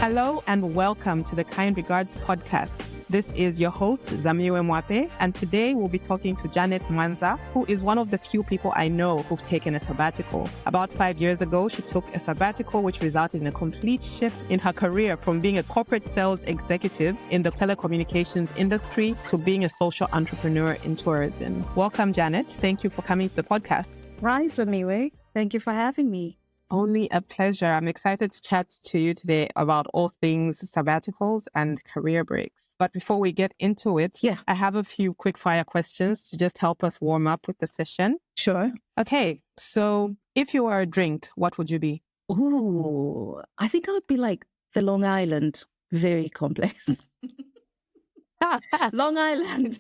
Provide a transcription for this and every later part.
Hello and welcome to the Kind Regards podcast. This is your host, Janet Mwanza, and today we'll be talking to Janet Mwanza, who is one of the few people I know who've taken a sabbatical. About 5 years ago, she took a sabbatical, which resulted in a complete shift in her career from being a corporate sales executive in the telecommunications industry to being a social entrepreneur in tourism. Welcome, Janet. Thank you for coming to the podcast. Hi, Zamiwe. Thank you for having me. Only a pleasure. I'm excited to chat to you today about all things sabbaticals and career breaks. But before we get into it, I have a few quick fire questions to just help us warm up with the session. Sure. Okay, so if you were a drink, what would you be? Ooh, I think I would be like the Long Island. Very complex. Long Island.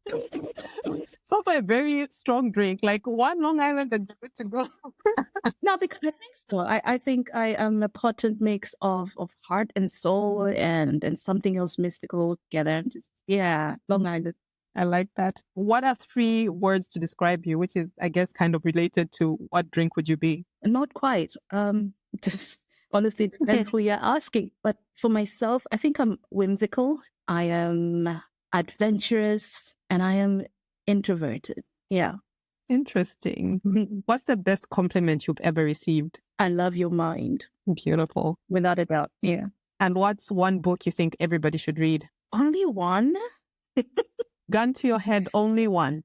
It's also a very strong drink, like one Long Island and you're good to go. No, because I think so. I think I am a potent mix of heart and soul and something else mystical together. Long Island. I like that. What are 3 words to describe you, which is, I guess, kind of related to what drink would you be? Not quite. Just honestly, it depends who you're asking. But for myself, I think I'm whimsical. I am adventurous, and I am introverted. Yeah. Interesting. What's the best compliment you've ever received? I love your mind. Beautiful. Without a doubt. Yeah. And what's one book you think everybody should read? Only one? Gun to your head, only one.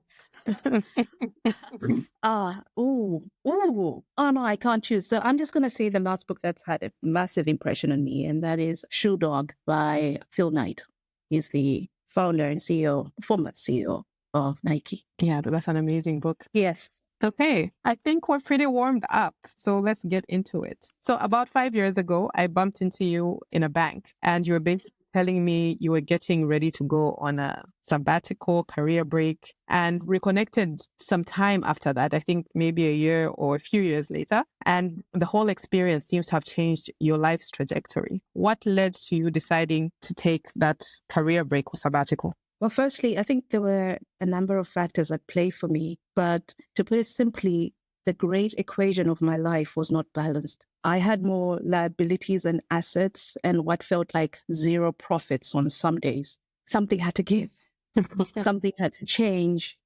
Oh no, I can't choose. So I'm just going to say the last book that's had a massive impression on me, and that is Shoe Dog by Phil Knight. He's the founder and former CEO of Nike. Yeah, that's an amazing book. Yes. Okay, I think we're pretty warmed up, so let's get into it. So about 5 years ago, I bumped into you in a bank, and you were basically telling me you were getting ready to go on a sabbatical career break, and reconnected some time after that, I think maybe a year or a few years later. And the whole experience seems to have changed your life's trajectory. What led to you deciding to take that career break or sabbatical? Well, firstly, I think there were a number of factors at play for me, but to put it simply, the great equation of my life was not balanced. I had more liabilities and assets and what felt like zero profits on some days. Something had to give. Something had to change,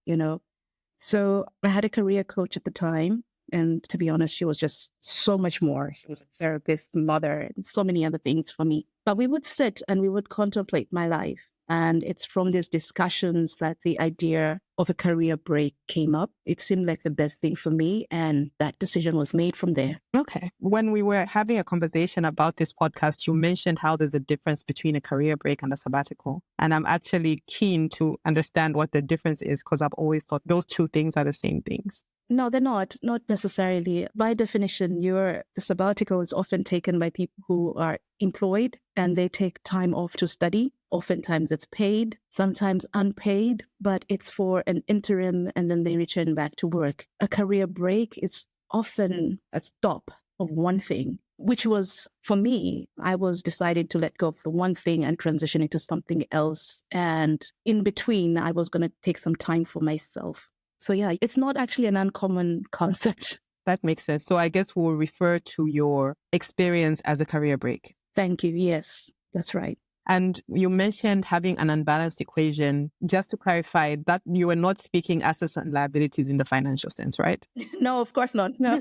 So I had a career coach at the time. And to be honest, she was just so much more. She was a therapist, mother, and so many other things for me. But we would sit and we would contemplate my life. And it's from these discussions that the idea of a career break came up. It seemed like the best thing for me. And that decision was made from there. Okay. When we were having a conversation about this podcast, you mentioned how there's a difference between a career break and a sabbatical. And I'm actually keen to understand what the difference is, because I've always thought those two things are the same things. No, they're not necessarily. By definition, the sabbatical is often taken by people who are employed and they take time off to study. Oftentimes it's paid, sometimes unpaid, but it's for an interim and then they return back to work. A career break is often a stop of one thing, which was, for me, I was deciding to let go of the one thing and transition into something else. And in between, I was going to take some time for myself. So yeah, it's not actually an uncommon concept. That makes sense. So I guess we'll refer to your experience as a career break. Thank you. Yes, that's right. And you mentioned having an unbalanced equation. Just to clarify, that you were not speaking assets and liabilities in the financial sense, right? No, of course not. No.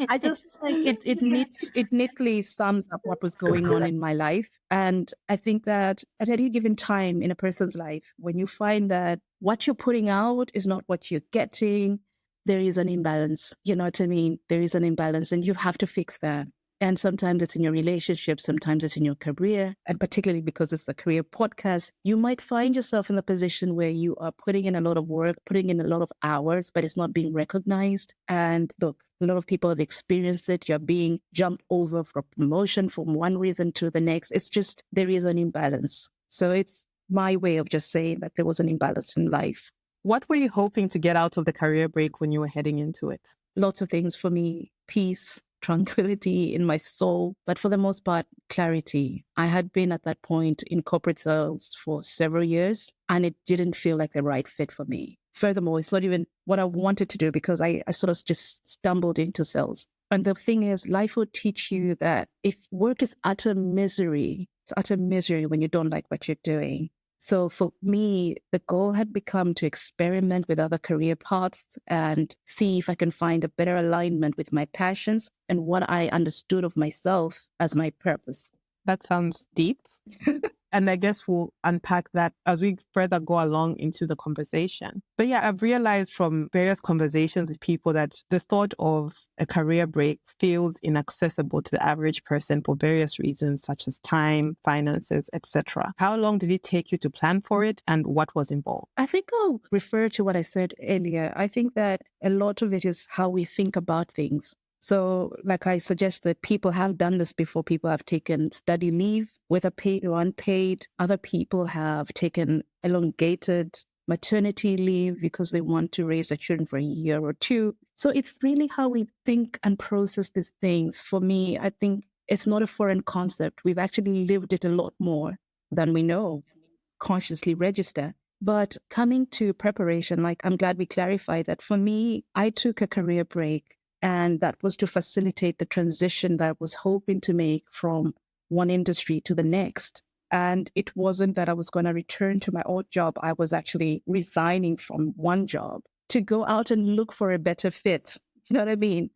I just feel like it neatly sums up what was going on in my life. And I think that at any given time in a person's life, when you find that what you're putting out is not what you're getting, there is an imbalance. You know what I mean? There is an imbalance and you have to fix that. And sometimes it's in your relationship, sometimes it's in your career. And particularly because it's a career podcast, you might find yourself in a position where you are putting in a lot of work, putting in a lot of hours, but it's not being recognized. And look, a lot of people have experienced it. You're being jumped over for promotion from one reason to the next. It's just, there is an imbalance. So it's my way of just saying that there was an imbalance in life. What were you hoping to get out of the career break when you were heading into it? Lots of things for me. Peace, tranquility in my soul, but for the most part, clarity. I had been at that point in corporate sales for several years, and it didn't feel like the right fit for me. Furthermore, it's not even what I wanted to do because I sort of just stumbled into sales. And the thing is, life will teach you that if work is utter misery, it's utter misery when you don't like what you're doing. So for me, the goal had become to experiment with other career paths and see if I can find a better alignment with my passions and what I understood of myself as my purpose. That sounds deep. And I guess we'll unpack that as we further go along into the conversation. But yeah, I've realized from various conversations with people that the thought of a career break feels inaccessible to the average person for various reasons, such as time, finances, etc. How long did it take you to plan for it, and what was involved? I think I'll refer to what I said earlier. I think that a lot of it is how we think about things. So, like I suggested, people have done this before. People have taken study leave, whether paid or unpaid. Other people have taken elongated maternity leave because they want to raise their children for a year or two. So it's really how we think and process these things. For me, I think it's not a foreign concept. We've actually lived it a lot more than we know, consciously register. But coming to preparation, like I'm glad we clarified that for me, I took a career break. And that was to facilitate the transition that I was hoping to make from one industry to the next. And it wasn't that I was going to return to my old job. I was actually resigning from one job to go out and look for a better fit. You know what I mean?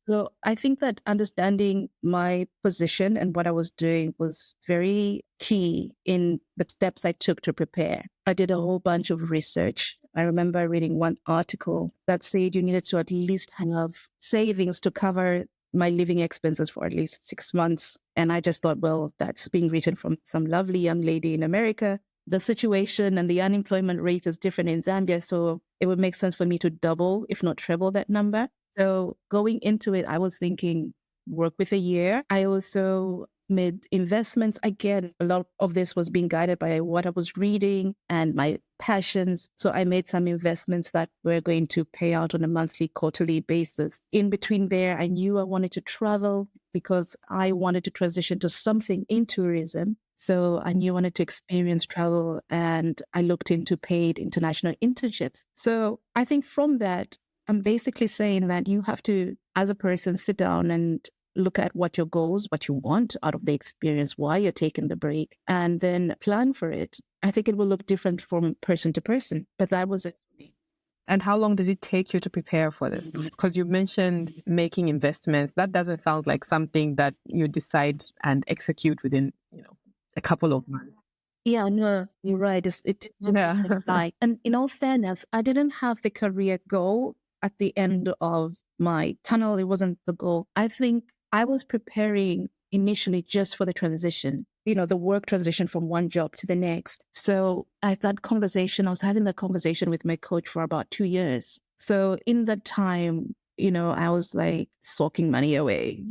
So I think that understanding my position and what I was doing was very key in the steps I took to prepare. I did a whole bunch of research. I remember reading one article that said you needed to at least have savings to cover my living expenses for at least 6 months. And I just thought, well, that's being written from some lovely young lady in America. The situation and the unemployment rate is different in Zambia. So it would make sense for me to double, if not treble that number. So going into it, I was thinking work with a year. I also made investments. Again, a lot of this was being guided by what I was reading and my passions. So I made some investments that were going to pay out on a monthly, quarterly basis. In between there, I knew I wanted to travel because I wanted to transition to something in tourism. So I knew I wanted to experience travel, and I looked into paid international internships. So I think from that, I'm basically saying that you have to, as a person, sit down and look at what your goals, what you want out of the experience, why you're taking the break, and then plan for it. I think it will look different from person to person, but that was it for me. And how long did it take you to prepare for this? Because you mentioned making investments. That doesn't sound like something that you decide and execute within, a couple of months. Yeah, no, you're right. It Yeah. like, and in all fairness, I didn't have the career goal at the end of my tunnel. It wasn't the goal. I think I was preparing initially just for the transition, the work transition from one job to the next. So I was having that conversation with my coach for about 2 years. So in that time, I was like soaking money away,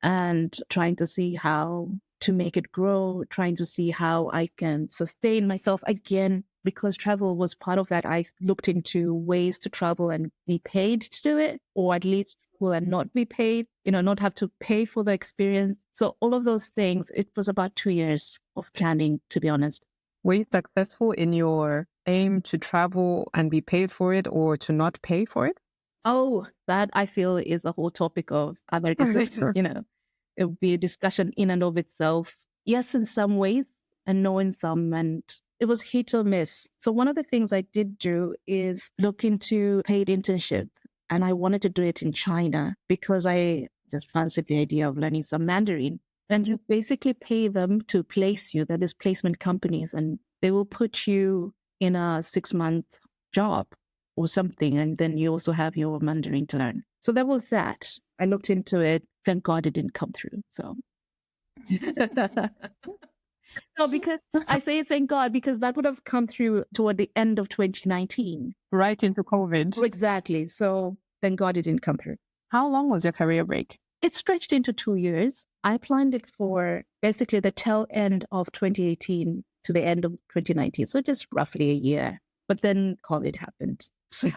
and trying to see how to make it grow, trying to see how I can sustain myself again, because travel was part of that. I looked into ways to travel and be paid to do it, or at least travel and not be paid, not have to pay for the experience. So all of those things, it was about 2 years of planning, to be honest. Were you successful in your aim to travel and be paid for it or to not pay for it? Oh, that I feel is a whole topic of other discussion, it would be a discussion in and of itself. Yes, in some ways, and no in some. And it was hit or miss. So one of the things I did do is look into paid internship. And I wanted to do it in China because I just fancied the idea of learning some Mandarin. And you basically pay them to place you. That is placement companies. And they will put you in a 6-month job or something. And then you also have your Mandarin to learn. So that was that. I looked into it. Thank God it didn't come through. So no, because I say thank God because that would have come through toward the end of 2019. Right into COVID. Exactly. So thank God it didn't come through. How long was your career break? It stretched into 2 years. I planned it for basically the tail end of 2018 to the end of 2019. So just roughly a year. But then COVID happened. So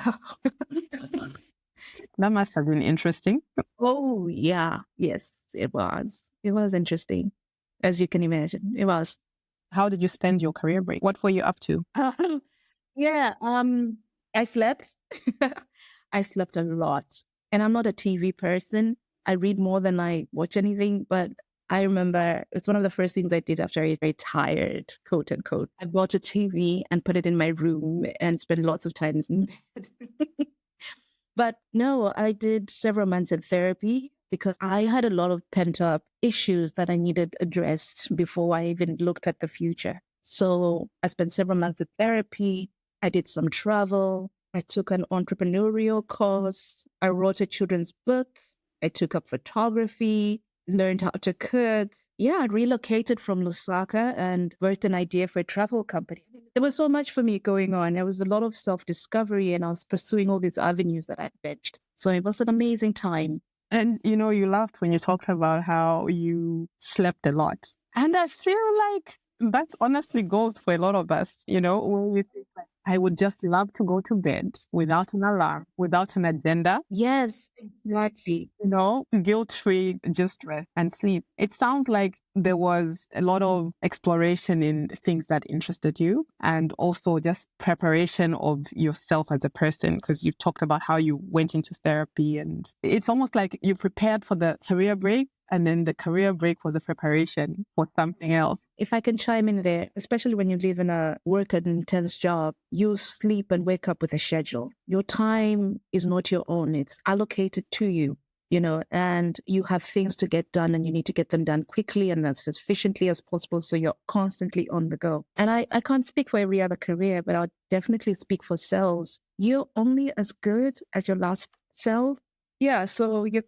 That must have been interesting. oh, yeah. Yes, it was. It was interesting. As you can imagine, it was. How did you spend your career break? What were you up to? Yeah, I slept. I slept a lot. And I'm not a TV person. I read more than I watch anything, but I remember it's one of the first things I did after I retired, quote unquote. I bought a TV and put it in my room and spent lots of time in bed. But no, I did several months in therapy because I had a lot of pent up issues that I needed addressed before I even looked at the future. So I spent several months in therapy. I did some travel. I took an entrepreneurial course. I wrote a children's book. I took up photography, learned how to cook. Yeah, I relocated from Lusaka and worked an idea for a travel company. There was so much for me going on. There was a lot of self-discovery and I was pursuing all these avenues that I'd benched. So it was an amazing time. And you laughed when you talked about how you slept a lot. And I feel like that honestly goes for a lot of us, when we think like, I would just love to go to bed without an alarm, without an agenda. Yes, exactly. Guilt-free, just rest and sleep. It sounds like there was a lot of exploration in things that interested you and also just preparation of yourself as a person, because you talked about how you went into therapy and it's almost like you prepared for the career break and then the career break was a preparation for something else. If I can chime in there, especially when you live in a work and intense job, you sleep and wake up with a schedule. Your time is not your own. It's allocated to you, and you have things to get done and you need to get them done quickly and as efficiently as possible. So you're constantly on the go. And I can't speak for every other career, but I'll definitely speak for sales. You're only as good as your last sell. Yeah, so you're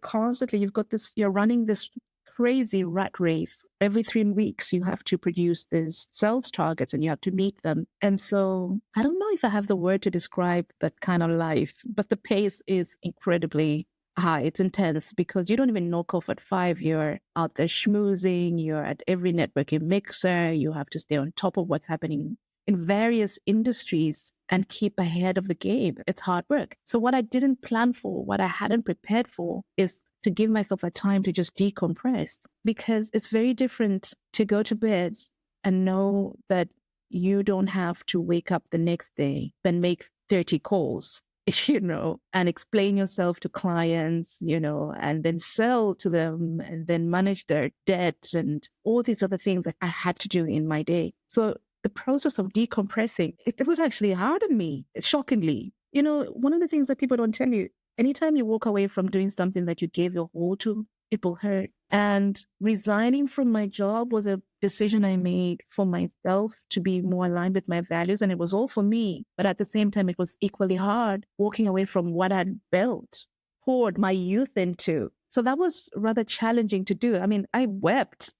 running this crazy rat race. Every 3 weeks, you have to produce these sales targets and you have to meet them. And so I don't know if I have the word to describe that kind of life, but the pace is incredibly high. It's intense because you don't even knock off at 5. You're out there schmoozing. You're at every networking mixer. You have to stay on top of what's happening in various industries and keep ahead of the game. It's hard work. So what I didn't plan for, what I hadn't prepared for is to give myself a time to just decompress, because it's very different to go to bed and know that you don't have to wake up the next day and make 30 calls, and explain yourself to clients, and then sell to them and then manage their debt and all these other things that I had to do in my day. So the process of decompressing, it was actually hard on me, shockingly. One of the things that people don't tell you, anytime you walk away from doing something that you gave your all to, it will hurt. And resigning from my job was a decision I made for myself to be more aligned with my values. And it was all for me. But at the same time, it was equally hard walking away from what I'd built, poured my youth into. So that was rather challenging to do. I mean, I wept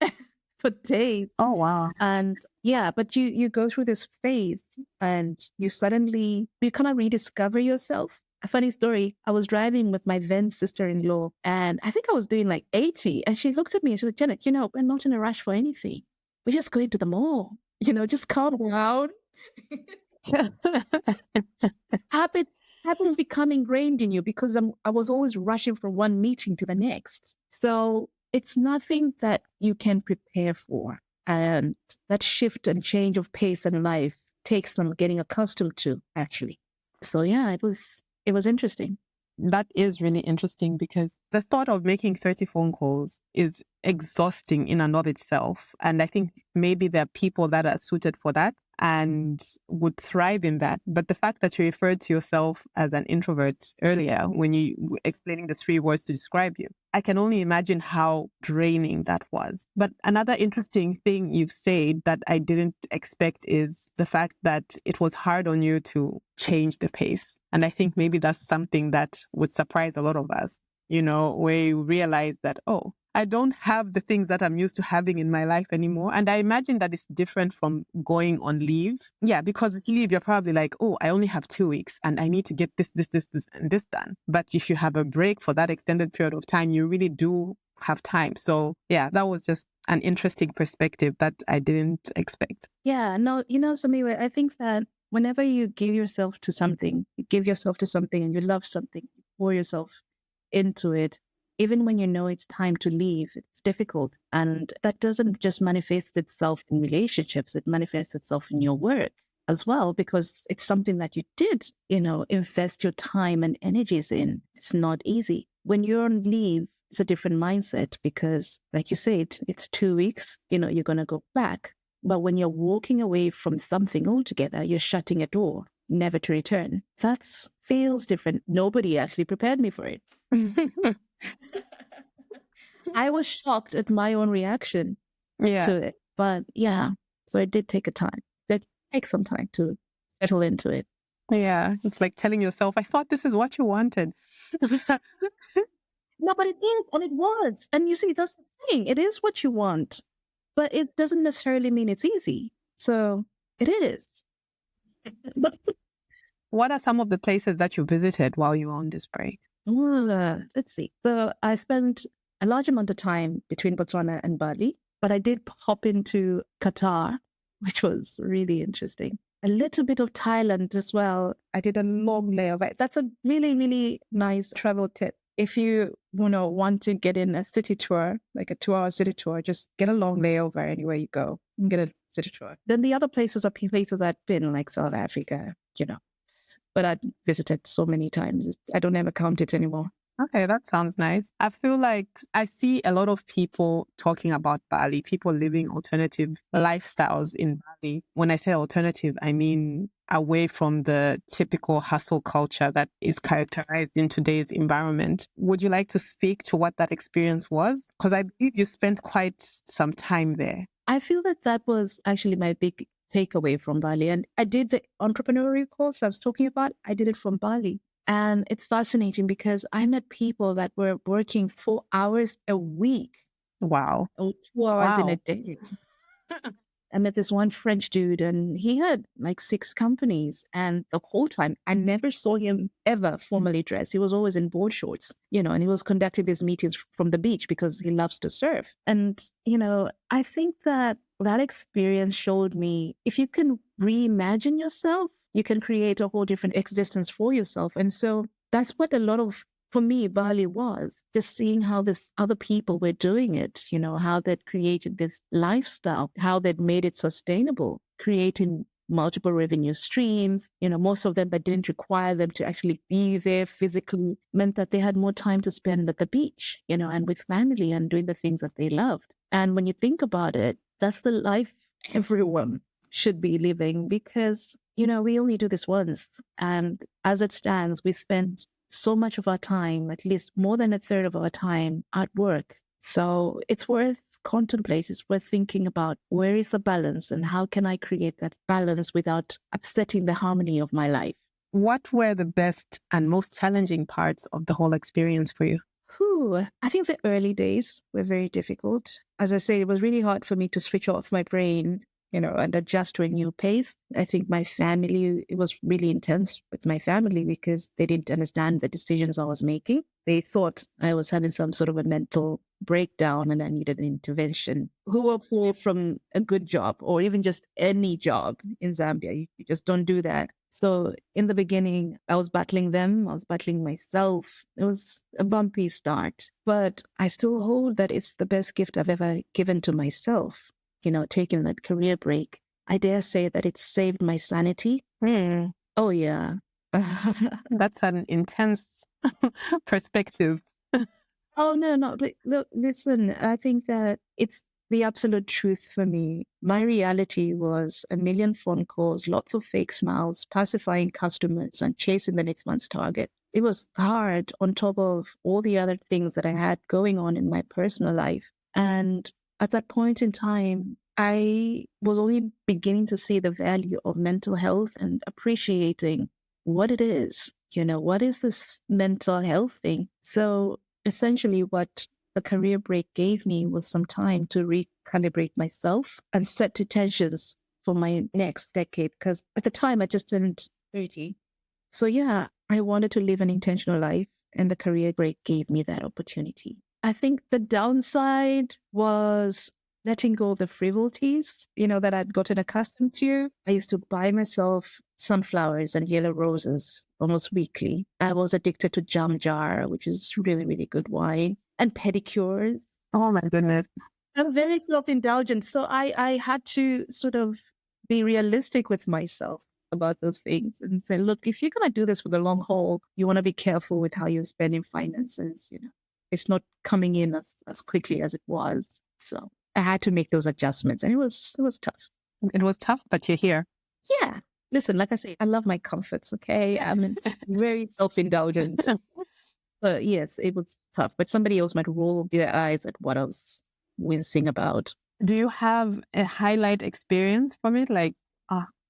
for days. Oh, wow. And yeah, but you go through this phase and you kind of rediscover yourself. A funny story, I was driving with my then sister-in-law and I think I was doing like 80 and she looked at me and she said, Janet, we're not in a rush for anything. We're just going to the mall, just calm down. Habits become ingrained in you because I was always rushing from one meeting to the next. So it's nothing that you can prepare for. And that shift and change of pace in life takes some getting accustomed to, actually. So yeah, it was interesting. That is really interesting because the thought of making 30 phone calls is exhausting in and of itself. And I think maybe there are people that are suited for that and would thrive in that. But the fact that you referred to yourself as an introvert earlier when you were explaining the 3 words to describe you, I can only imagine how draining that was. But another interesting thing you've said that I didn't expect is the fact that it was hard on you to change the pace. And I think maybe that's something that would surprise a lot of us, where you realize that, oh, I don't have the things that I'm used to having in my life anymore. And I imagine that it's different from going on leave. Yeah, because with leave, you're probably like, oh, I only have 2 weeks and I need to get this, and this done. But if you have a break for that extended period of time, you really do have time. So yeah, that was just an interesting perspective that I didn't expect. Yeah, no, Samiwa, I think that whenever you give yourself to something, and you love something, you pour yourself into it, even when you know it's time to leave, it's difficult. And that doesn't just manifest itself in relationships, it manifests itself in your work as well, because it's something that you did, invest your time and energies in. It's not easy. When you're on leave, it's a different mindset because, like you said, it's 2 weeks, you're going to go back. But when you're walking away from something altogether, you're shutting a door, never to return. That feels different. Nobody actually prepared me for it. I was shocked at my own reaction Yeah. to it. But yeah, so it did take some time to settle into it. Yeah. It's like telling yourself, I thought this is what you wanted. No, but it is, and it was. And you see, that's the thing. It is what you want, but it doesn't necessarily mean it's easy. So it is. But What are some of the places that you visited while you were on this break? let's see. So I spent a large amount of time between Botswana and Bali, but I did hop into Qatar, which was really interesting. A little bit of Thailand as well. I did a long layover. That's a really, really nice travel tip. If you want to get in a city tour, like a 2-hour city tour, just get a long layover anywhere you go and get a city tour. Then the other places are places I've been, like South Africa, but I've visited so many times. I don't ever count it anymore. Okay, that sounds nice. I feel like I see a lot of people talking about Bali, people living alternative lifestyles in Bali. When I say alternative, I mean away from the typical hustle culture that is characterized in today's environment. Would you like to speak to what that experience was? Because I believe you spent quite some time there. I feel that was actually my big takeaway from Bali. And I did the entrepreneurial course I was talking about. I did it from Bali. And it's fascinating because I met people that were working 4 hours a week. Wow. Or 2 hours in a Wow. day. I met this one French dude and he had like 6 companies. And the whole time I never saw him ever formally dressed. He was always in board shorts, and he was conducting these meetings from the beach because he loves to surf. And, I think that experience showed me if you can reimagine yourself, you can create a whole different existence for yourself. And so that's what for me, Bali was just seeing how this other people were doing it, how they'd created this lifestyle, how they'd made it sustainable, creating multiple revenue streams. Most of them that didn't require them to actually be there physically meant that they had more time to spend at the beach, and with family and doing the things that they loved. And when you think about it, that's the life everyone should be living because, we only do this once. And as it stands, we spend so much of our time, at least more than a third of our time at work. So it's worth contemplating, it's worth thinking about where is the balance and how can I create that balance without upsetting the harmony of my life. What were the best and most challenging parts of the whole experience for you? I think the early days were very difficult. As I say, it was really hard for me to switch off my brain, and adjust to a new pace. I think my family, it was really intense with my family because they didn't understand the decisions I was making. They thought I was having some sort of a mental breakdown and I needed an intervention. Who walks away from a good job or even just any job in Zambia? You just don't do that. So in the beginning, I was battling them. I was battling myself. It was a bumpy start, but I still hold that it's the best gift I've ever given to myself. Taking that career break. I dare say that it saved my sanity. Oh, yeah. That's an intense perspective. Oh, no. But look, listen, I think that it's the absolute truth for me. My reality was a million phone calls, lots of fake smiles, pacifying customers, and chasing the next month's target. It was hard on top of all the other things that I had going on in my personal life. And at that point in time, I was only beginning to see the value of mental health and appreciating what it is. What is this mental health thing? So essentially, what the career break gave me was some time to recalibrate myself and set intentions for my next decade. Because at the time, I just turned 30. So yeah, I wanted to live an intentional life, and the career break gave me that opportunity. I think the downside was letting go of the frivolities, that I'd gotten accustomed to. I used to buy myself sunflowers and yellow roses almost weekly. I was addicted to jam jar, which is really, really good wine, and pedicures. Oh my goodness. I'm very self-indulgent. So I had to sort of be realistic with myself about those things and say, look, if you're going to do this for the long haul, you want to be careful with how you're spending finances, it's not coming in as quickly as it was. So I had to make those adjustments, and it was tough. It was tough, but you're here. Yeah. Listen, like I say, I love my comforts. Okay, I'm very self-indulgent. But yes, it was tough. But somebody else might roll their eyes at what I was wincing about. Do you have a highlight experience from it? Like,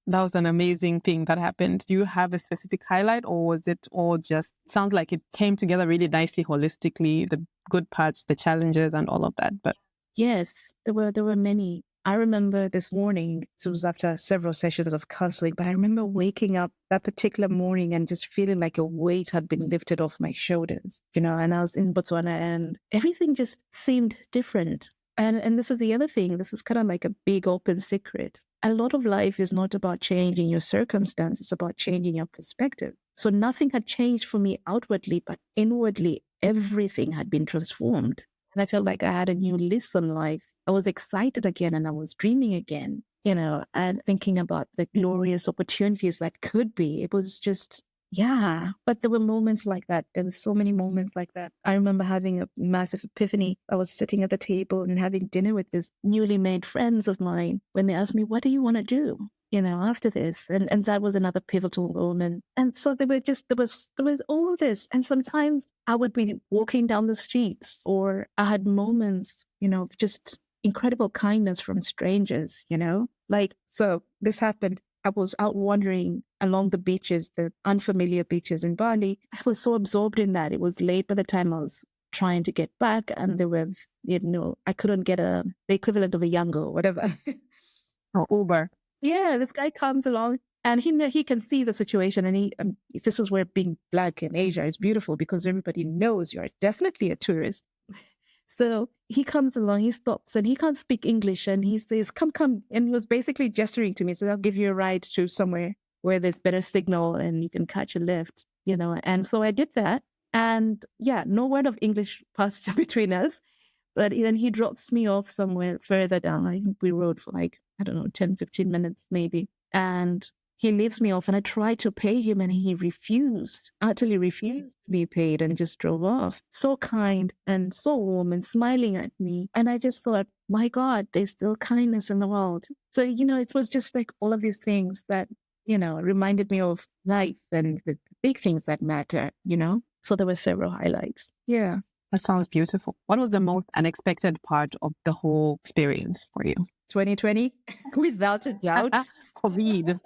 that was an amazing thing that happened. Do you have a specific highlight, or was it all just sounds like it came together really nicely, holistically, the good parts, the challenges and all of that? But yes, there were many. I remember this morning, it was after several sessions of counseling, but I remember waking up that particular morning and just feeling like a weight had been lifted off my shoulders, and I was in Botswana and everything just seemed different. And this is the other thing, this is kind of like a big open secret. A lot of life is not about changing your circumstance, it's about changing your perspective. So nothing had changed for me outwardly, but inwardly, everything had been transformed. And I felt like I had a new lease on life. I was excited again and I was dreaming again, and thinking about the glorious opportunities that could be. It was just, yeah. But there were moments like that. There were so many moments like that. I remember having a massive epiphany. I was sitting at the table and having dinner with these newly made friends of mine when they asked me, what do you want to do? After this. And that was another pivotal moment. And so there was all of this. And sometimes I would be walking down the streets, or I had moments, just incredible kindness from strangers, like, so this happened. I was out wandering along the beaches, the unfamiliar beaches in Bali. I was so absorbed in that. It was late by the time I was trying to get back, and there was, I couldn't get the equivalent of a Yango or whatever. or Uber. Yeah, this guy comes along and he can see the situation, and this is where being Black in Asia is beautiful, because everybody knows you're definitely a tourist. So he comes along, he stops, and he can't speak English, and he says, come. And he was basically gesturing to me, so I'll give you a ride to somewhere where there's better signal and you can catch a lift, And so I did that. And yeah, no word of English passed between us. But then he drops me off somewhere further down. I think we rode for like, I don't know, 10, 15 minutes maybe. And he leaves me off, and I tried to pay him and he utterly refused to be paid, and just drove off. So kind and so warm and smiling at me. And I just thought, my God, there's still kindness in the world. So, it was just like all of these things that, reminded me of life and the big things that matter, So there were several highlights. Yeah. That sounds beautiful. What was the most unexpected part of the whole experience for you? 2020, without a doubt. COVID.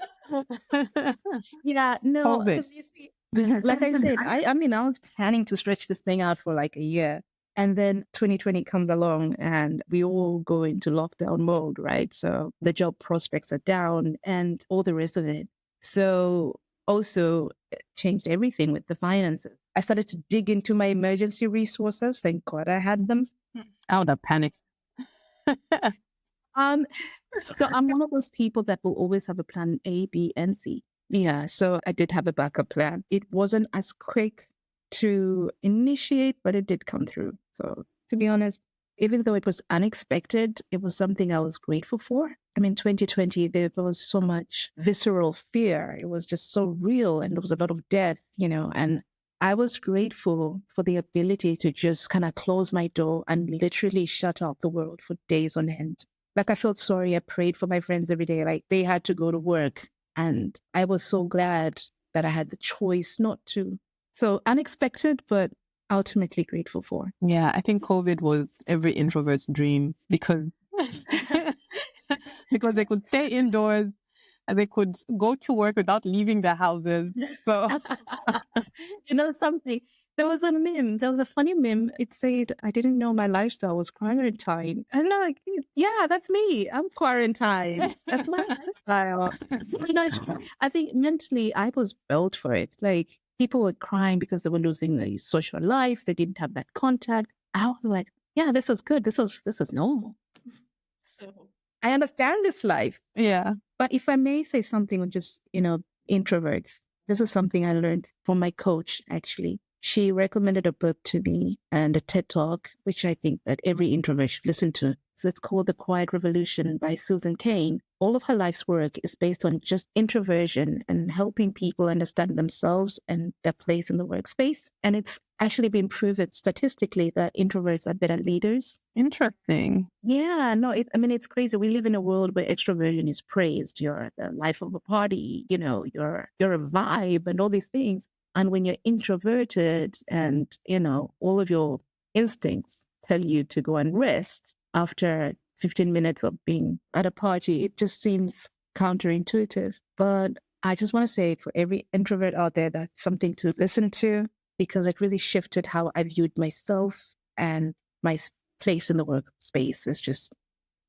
Yeah, no, COVID. because you see, like I said, I was planning to stretch this thing out for like a year. And then 2020 comes along and we all go into lockdown mode, right? So the job prospects are down and all the rest of it. So also it changed everything with the finances. I started to dig into my emergency resources. Thank God I had them. I would have panicked. So I'm one of those people that will always have a plan A, B, and C. Yeah, so I did have a backup plan. It wasn't as quick to initiate, but it did come through. So to be honest, even though it was unexpected, it was something I was grateful for. I mean, 2020, there was so much visceral fear. It was just so real, and there was a lot of death, and I was grateful for the ability to just kind of close my door and literally shut out the world for days on end. Like, I felt sorry. I prayed for my friends every day. Like, they had to go to work. And I was so glad that I had the choice not to. So unexpected, but ultimately grateful for. Yeah, I think COVID was every introvert's dream, because because they could stay indoors and they could go to work without leaving their houses. So Something. There was a meme. There was a funny meme. It said, I didn't know my lifestyle was quarantine. And I'm like, yeah, that's me. I'm quarantined. That's my lifestyle. I think mentally I was built for it. Like, people were crying because they were losing their social life. They didn't have that contact. I was like, yeah, this is good. This is normal. So I understand this life. yeah. But if I may say something on just, introverts, this is something I learned from my coach, actually. She recommended a book to me and a TED Talk, which I think that every introvert should listen to. It's called The Quiet Revolution by Susan Cain. All of her life's work is based on just introversion and helping people understand themselves and their place in the workspace. And it's actually been proven statistically that introverts are better leaders. Interesting. Yeah, no, it's crazy. We live in a world where extroversion is praised. You're the life of a party, you're a vibe and all these things. And when you're introverted and, all of your instincts tell you to go and rest after 15 minutes of being at a party, it just seems counterintuitive. But I just want to say for every introvert out there, that's something to listen to because it really shifted how I viewed myself and my place in the workspace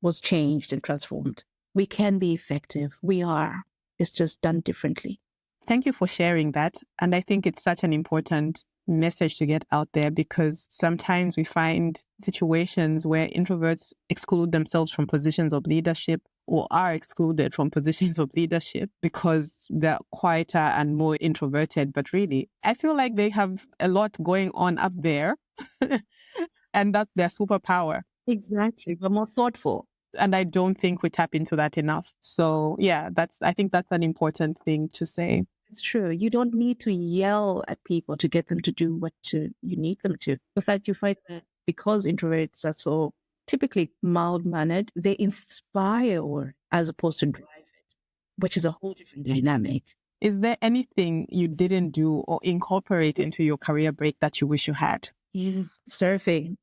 was changed and transformed. We can be effective. We are. It's just done differently. Thank you for sharing that. And I think it's such an important message to get out there because sometimes we find situations where introverts exclude themselves from positions of leadership or are excluded from positions of leadership because they're quieter and more introverted. But really, I feel like they have a lot going on up there and that's their superpower. Exactly. But more thoughtful. And I don't think we tap into that enough. So yeah, I think that's an important thing to say. It's true. You don't need to yell at people to get them to do what you need them to. In fact, you find that because introverts are so typically mild-mannered, they inspire as opposed to drive it, which is a whole different dynamic. Is there anything you didn't do or incorporate into your career break that you wish you had? Surfing.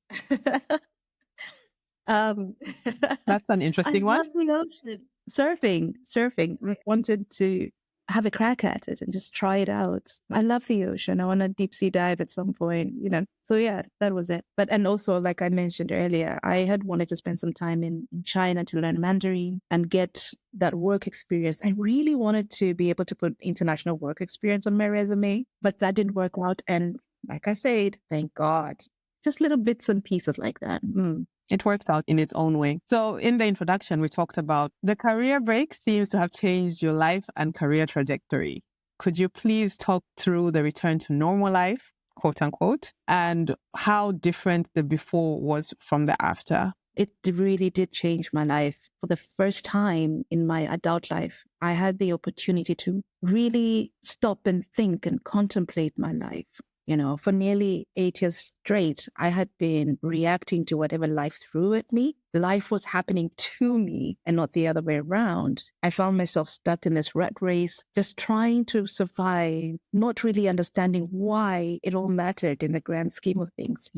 That's an interesting one. I love the ocean. Surfing. I wanted to have a crack at it and just try it out. I love the ocean. I want to deep sea dive at some point, So yeah, that was it. And also, like I mentioned earlier, I had wanted to spend some time in China to learn Mandarin and get that work experience. I really wanted to be able to put international work experience on my resume, but that didn't work out. And like I said, thank God, just little bits and pieces like that. It worked out in its own way. So in the introduction, we talked about the career break seems to have changed your life and career trajectory. Could you please talk through the return to normal life, quote unquote, and how different the before was from the after? It really did change my life. For the first time in my adult life, I had the opportunity to really stop and think and contemplate my life. For nearly 8 years straight, I had been reacting to whatever life threw at me. Life was happening to me and not the other way around. I found myself stuck in this rat race, just trying to survive, not really understanding why it all mattered in the grand scheme of things,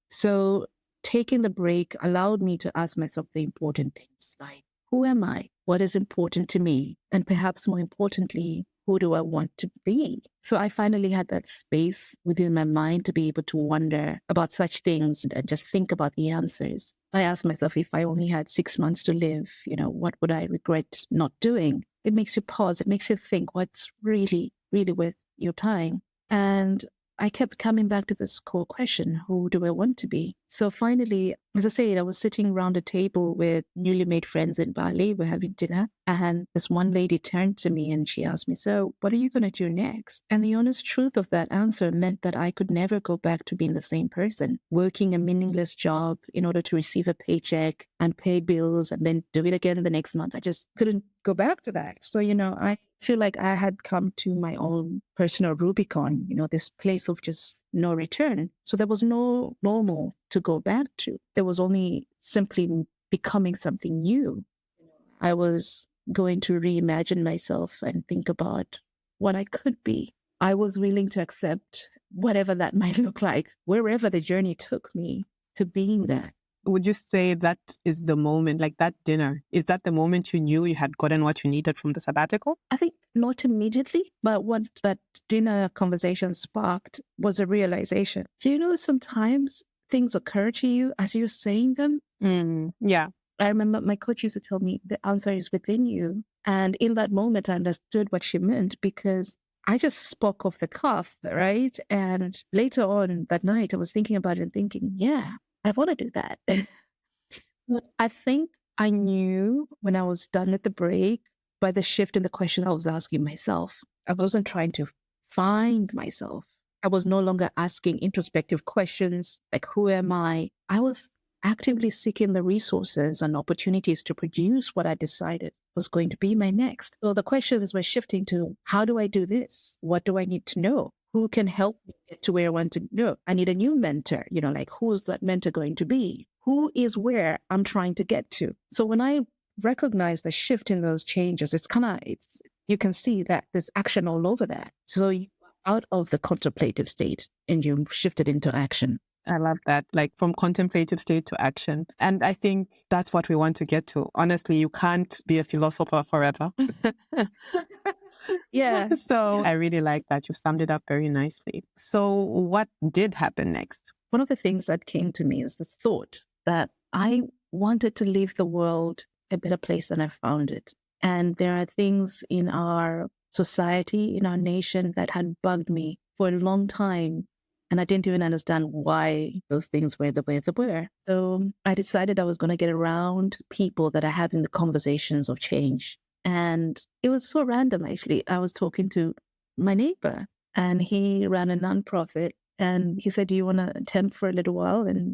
So taking the break allowed me to ask myself the important things like, who am I? What is important to me? And perhaps more importantly, who do I want to be? So I finally had that space within my mind to be able to wonder about such things and just think about the answers. I asked myself, if I only had 6 months to live, what would I regret not doing? It makes you pause. It makes you think what's really, really worth your time. And I kept coming back to this core question, who do I want to be? So finally, as I said, I was sitting around a table with newly made friends in Bali. We're having dinner. And this one lady turned to me and she asked me, so what are you going to do next? And the honest truth of that answer meant that I could never go back to being the same person, working a meaningless job in order to receive a paycheck and pay bills and then do it again the next month. I just couldn't go back to that. So, I feel like I had come to my own personal Rubicon, this place of just no return. So there was no normal to go back to. There was only simply becoming something new. I was going to reimagine myself and think about what I could be. I was willing to accept whatever that might look like, wherever the journey took me to being that. Would you say that is the moment, like that dinner, is that the moment you knew you had gotten what you needed from the sabbatical? I think not immediately, but what that dinner conversation sparked was a realization. Sometimes things occur to you as you're saying them. Yeah. I remember my coach used to tell me the answer is within you. And in that moment, I understood what she meant because I just spoke off the cuff, right? And later on that night, I was thinking about it and thinking, yeah, I want to do that. But I think I knew when I was done with the break by the shift in the question I was asking myself. I wasn't trying to find myself. I was no longer asking introspective questions like, who am I? I was actively seeking the resources and opportunities to produce what I decided was going to be my next. So the questions were shifting to, how do I do this? What do I need to know? Who can help me get to where I want to go? I need a new mentor, like who's that mentor going to be? Who is where I'm trying to get to? So when I recognize the shift in those changes, you can see that there's action all over that. So you out of the contemplative state and you shifted into action. I love that, like from contemplative state to action. And I think that's what we want to get to. Honestly, you can't be a philosopher forever. Yeah. So I really like that. You summed it up very nicely. So what did happen next? One of the things that came to me is the thought that I wanted to leave the world a better place than I found it. And there are things in our society, in our nation, that had bugged me for a long time. And I didn't even understand why those things were the way they were. So I decided I was going to get around people that are having the conversations of change. And it was so random, actually. I was talking to my neighbor, and he ran a nonprofit. And he said, do you want to temp for a little while and,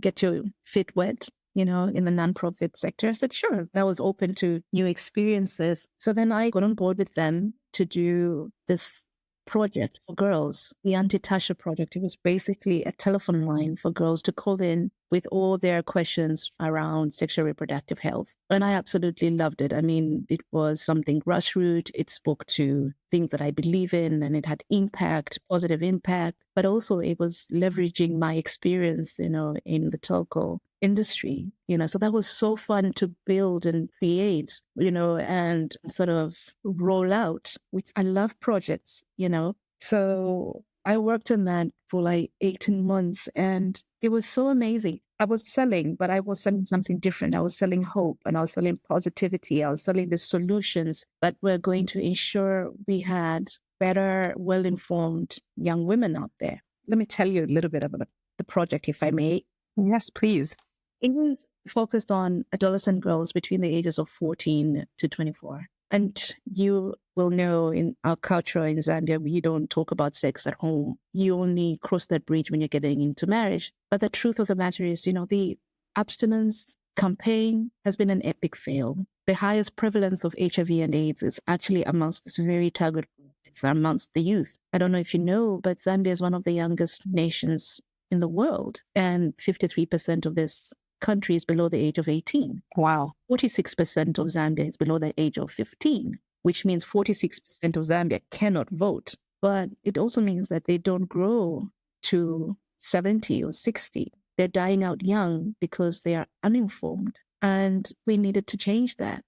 get your feet wet, in the nonprofit sector? I said, sure. I was open to new experiences. So then I got on board with them to do this project for girls, the Anti-Tasha project. It was basically a telephone line for girls to call in with all their questions around sexual reproductive health. And I absolutely loved it. I mean, it was something grassroots. It spoke to things that I believe in, and it had impact, positive impact, but also it was leveraging my experience, in the telco industry, so that was so fun to build and create, and sort of roll out, which I love projects, So I worked on that for like 18 months, and it was so amazing. I was selling, but I was selling something different. I was selling hope, and I was selling positivity. I was selling the solutions that were going to ensure we had better, well-informed young women out there. Let me tell you a little bit about the project, if I may. Yes, please. It was focused on adolescent girls between the ages of 14 to 24. And you will know, in our culture in Zambia, we don't talk about sex at home. You only cross that bridge when you're getting into marriage. But the truth of the matter is, the abstinence campaign has been an epic fail. The highest prevalence of HIV and AIDS is actually amongst this very target group. It's amongst the youth. I don't know if you know, but Zambia is one of the youngest nations in the world. And 53% of this country is below the age of 18. Wow. 46% of Zambia is below the age of 15, which means 46% of Zambia cannot vote. But it also means that they don't grow to 70 or 60. They're dying out young because they are uninformed. And we needed to change that,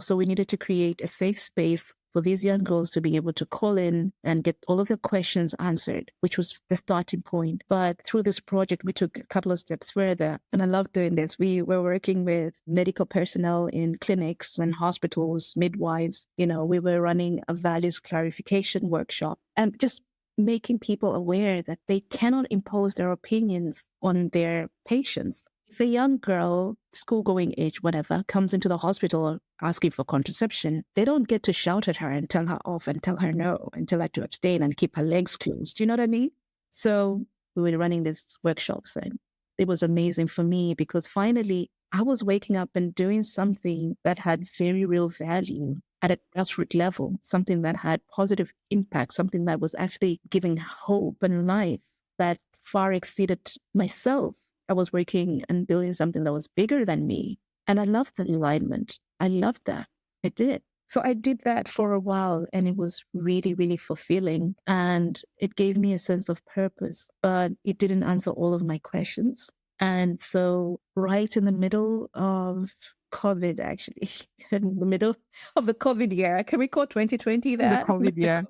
so we needed to create a safe space for these young girls to be able to call in and get all of their questions answered, which was the starting point. But through this project, we took a couple of steps further. And I love doing this. We were working with medical personnel in clinics and hospitals, midwives. We were running a values clarification workshop and just making people aware that they cannot impose their opinions on their patients. If a young girl, school-going age, whatever, comes into the hospital asking for contraception, they don't get to shout at her and tell her off and tell her no and tell her to abstain and keep her legs closed. Do you know what I mean? So we were running these workshops, and it was amazing for me because finally I was waking up and doing something that had very real value at a grassroots level, something that had positive impact, something that was actually giving hope and life that far exceeded myself. I was working and building something that was bigger than me. And I loved the alignment. I loved that. I did. So I did that for a while, and it was really, really fulfilling. And it gave me a sense of purpose, but it didn't answer all of my questions. And so right in the middle of COVID, actually, in the middle of the COVID year, can we call 2020 that? The COVID year.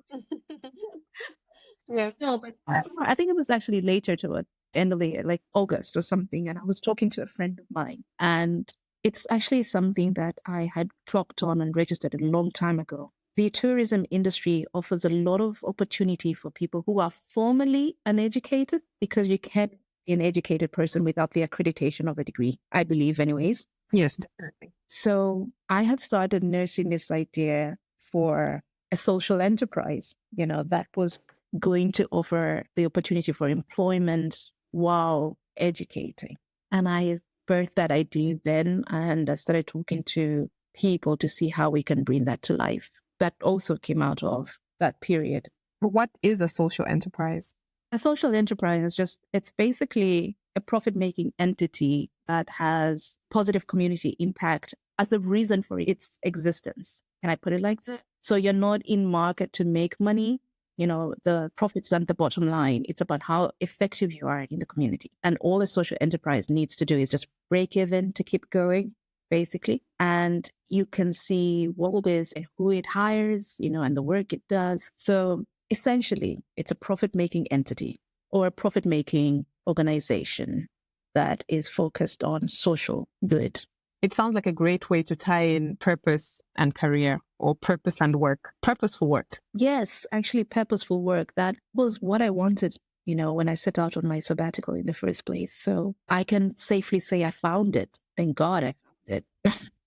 Yes. No, but I think it was actually later to it. End of the year, like August or something. And I was talking to a friend of mine, and it's actually something that I had clocked on and registered a long time ago. The tourism industry offers a lot of opportunity for people who are formally uneducated, because you can't be an educated person without the accreditation of a degree, I believe anyways. Yes, definitely. So I had started nursing this idea for a social enterprise, that was going to offer the opportunity for employment while educating. And I birthed that idea then, and I started talking to people to see how we can bring that to life. That also came out of that period. What is a social enterprise? A social enterprise is it's basically a profit-making entity that has positive community impact as the reason for its existence. Can I put it like that? So you're not in market to make money. The profits and the bottom line. It's about how effective you are in the community. And all a social enterprise needs to do is just break even to keep going, basically. And you can see what it is and who it hires, and the work it does. So essentially, it's a profit-making entity or a profit-making organization that is focused on social good. It sounds like a great way to tie in purpose and career, or purpose and work, purposeful work. Yes, actually purposeful work. That was what I wanted, when I set out on my sabbatical in the first place. So I can safely say I found it. Thank God I found it.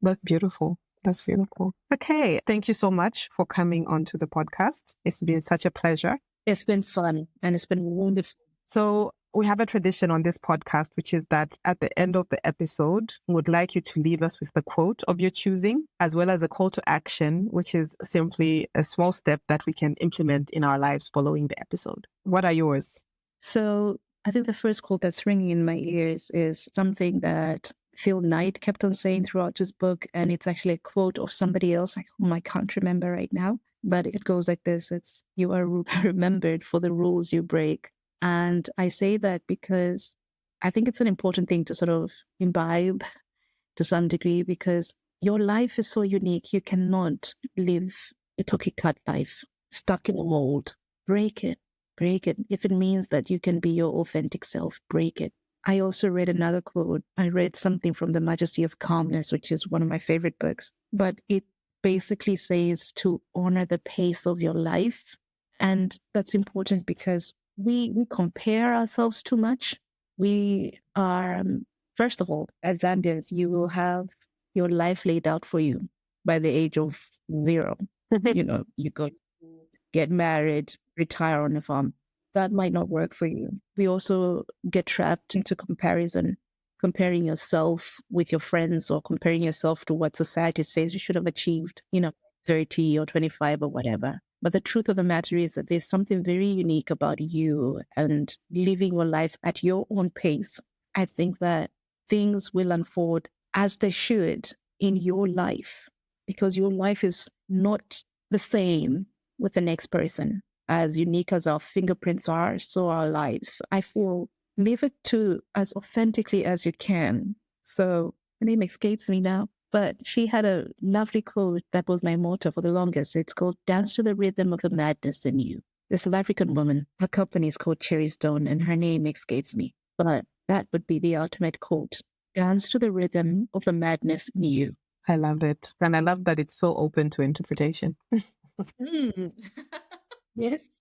That's beautiful. That's beautiful. Okay. Thank you so much for coming onto the podcast. It's been such a pleasure. It's been fun and it's been wonderful. So we have a tradition on this podcast, which is that at the end of the episode, we would like you to leave us with the quote of your choosing, as well as a call to action, which is simply a small step that we can implement in our lives following the episode. What are yours? So I think the first quote that's ringing in my ears is something that Phil Knight kept on saying throughout his book. And it's actually a quote of somebody else whom I can't remember right now. But it goes like this. It's, "You are remembered for the rules you break." And I say that because I think it's an important thing to sort of imbibe to some degree, because your life is so unique. You cannot live a cookie-cut life, stuck in a mold. Break it. Break it. If it means that you can be your authentic self, break it. I also read another quote. I read something from The Majesty of Calmness, which is one of my favorite books. But it basically says to honor the pace of your life. And that's important because we compare ourselves too much. We are, first of all, as Zambians, you will have your life laid out for you by the age of 0. You go get married, retire on a farm. That might not work for you. We also get trapped into comparison, comparing yourself with your friends or comparing yourself to what society says you should have achieved, 30 or 25 or whatever. But the truth of the matter is that there's something very unique about you and living your life at your own pace. I think that things will unfold as they should in your life, because your life is not the same with the next person. As unique as our fingerprints are, so our lives. I feel live it to as authentically as you can. So her name escapes me now, but she had a lovely quote that was my motto for the longest. It's called "Dance to the Rhythm of the Madness in You." This South African woman, her company is called Cherry Stone, and her name escapes me. But that would be the ultimate quote. Dance to the rhythm of the madness in you. I love it. And I love that it's so open to interpretation. Yes.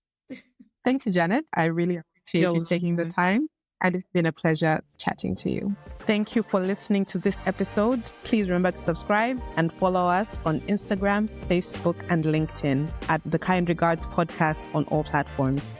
Thank you, Janet. I really appreciate You're you taking the time. And it's been a pleasure chatting to you. Thank you for listening to this episode. Please remember to subscribe and follow us on Instagram, Facebook, and LinkedIn at The Kind Regards Podcast on all platforms.